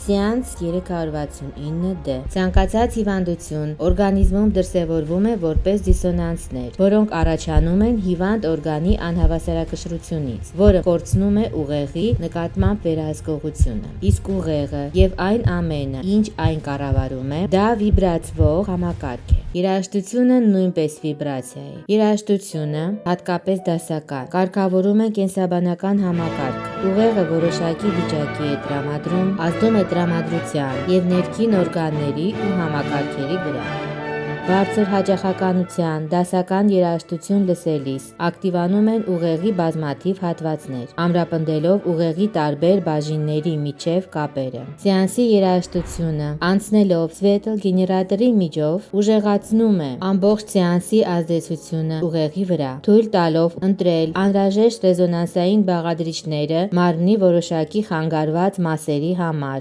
Սեանս 369D Ցանկացած հիվանդություն օրգանիզմում դրսևորվում է որպես դիսոնանսներ, որոնք առաջանում են հիվանդ օրգանի անհավասարակշռությունից, որը կորցնում է ուղեղի նկատմամբ վերահսկողությունը, իսկ ուղեղը և այն ամենը, ինչ այն կառավարում է, դա վիբրացվող համակարգ է։ Երաժշտությունը նույնպես վիբրացիա է։ Երաժշտությունը, հատկապես դասական, կարգավորում է կենսաբանական համակարգը։ Ուղեղը որոշակի վիճակի է տրամադրում, ազդում է տրամադրության և ներքին օրգանների ու համակարգերի վրա։ Բարձր հաճախականության դասական երաժշտություն լսելիս ակտիվանում են ուղեղի բազմաթիվ հատվածներ, ամրապնդելով ուղեղի տարբեր բաժինների միջև կապերը։ Սեանսի երաժշտությունը, անցնելով սվետլ գեներատորի միջով, ուժեղացնում է ամբողջ սեանսի ազդեցությունը ուղեղի վրա, թույլ տալով ընտրել անհրաժեշտ ռեզոնանսային բաղադրիչները մարմնի որոշակի խանգարված մասերի համար։